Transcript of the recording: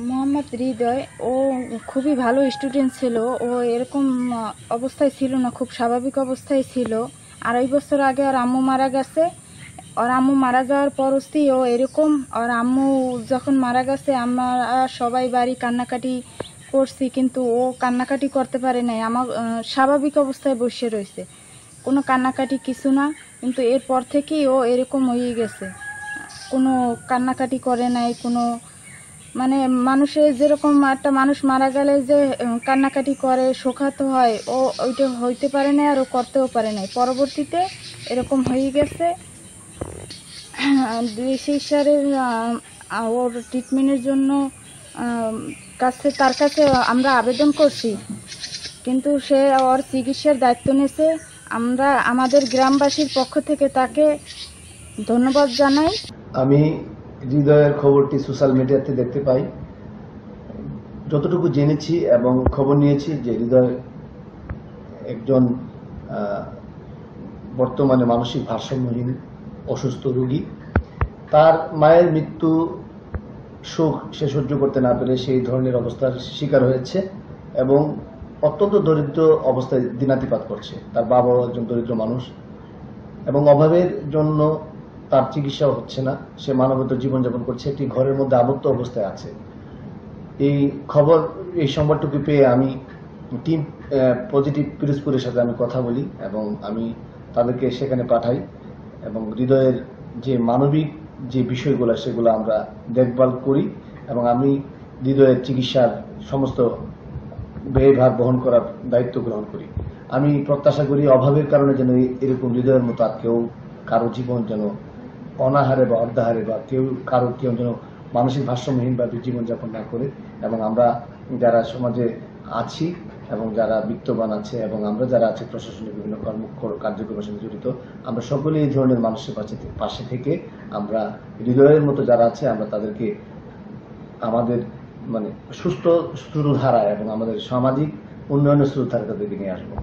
মোহাম্মদ হৃদয় ও খুবই ভালো স্টুডেন্ট ছিল। ও এরকম অবস্থায় ছিল না, খুব স্বাভাবিক অবস্থায় ছিল। 2.5 বছর আগে ওর আম্মু মারা গেছে। ওর আম্মু মারা যাওয়ার পরই ও এরকম। ওর আম্মু যখন মারা গেছে আমরা সবাই বাড়ি কান্নাকাটি করছি, কিন্তু ও কান্নাকাটি করতে পারে নাই। আমার স্বাভাবিক অবস্থায় বসে রয়েছে, কোনো কান্নাকাটি কিছু না। কিন্তু এরপর থেকেই ও এরকম হয়ে গেছে, কোনো কান্নাকাটি করে নাই। কোনো মানে মানুষের যেরকম একটা মানুষ মারা গেলে যে কান্নাকাটি করে, শোকাত হয়, ও ওইটা হইতে পারে না, আর ও করতেও পারে নাই। পরবর্তীতে এরকম হয়ে গেছে। সেই সারের ওর ট্রিটমেন্টের জন্য তার কাছে আমরা আবেদন করছি, কিন্তু সে ওর চিকিৎসার দায়িত্ব নিয়েছে। আমরা আমাদের গ্রামবাসীর পক্ষ থেকে তাকে ধন্যবাদ জানাই। আমি হৃদয়ের খবরটি সোশ্যাল মিডিয়াতে দেখতে পাই। যতটুকু জেনেছি এবং খবর নিয়েছি যে হৃদয় একজন বর্তমানে মানসিক ভারসাম্যহীন অসুস্থ রোগী। তার মায়ের মৃত্যু শোক সে সহ্য করতে না পেরে সেই ধরনের অবস্থার শিকার হয়েছে এবং অত্যন্ত দরিদ্র অবস্থায় দিনাতিপাত করছে। তার বাবাও একজন দরিদ্র মানুষ এবং অভাবের জন্য তার চিকিৎসাও হচ্ছে না। সে মানবত জীবনযাপন করছে, একটি ঘরের মধ্যে আবদ্ধ অবস্থায় আছে। এই সংবাদটুকু পেয়ে আমি টিম পজিটিভ পিরোজপুরের সাথে আমি কথা বলি এবং আমি তাদেরকে সেখানে পাঠাই এবং হৃদয়ের যে মানবিক যে বিষয়গুলো সেগুলো আমরা দেখভাল করি এবং আমি হৃদয়ের চিকিৎসার সমস্ত ব্যয়ভার বহন করার দায়িত্ব গ্রহণ করি। আমি প্রত্যাশা করি অভাবের কারণে যেন এরকম হৃদয়ের মতো আর কেউ কারো জীবন যেন অনাহারে বা অর্ধাহারে বা কেউ যেন মানসিক ভারসাম্যহীনভাবে জীবনযাপন না করে। এবং আমরা যারা সমাজে আছি এবং যারা বিত্তবান আছে এবং আমরা যারা আছি প্রশাসনিক বিভিন্ন কার্যক্রমের সাথে জড়িত, আমরা সকলে এই ধরনের মানুষের পাশে থেকে আমরা হৃদয়ের মতো যারা আছে আমরা তাদেরকে আমাদের সুস্থ স্রোতধারায় এবং আমাদের সামাজিক উন্নয়নের স্রোতধারায় তাদেরকে নিয়ে আসবো।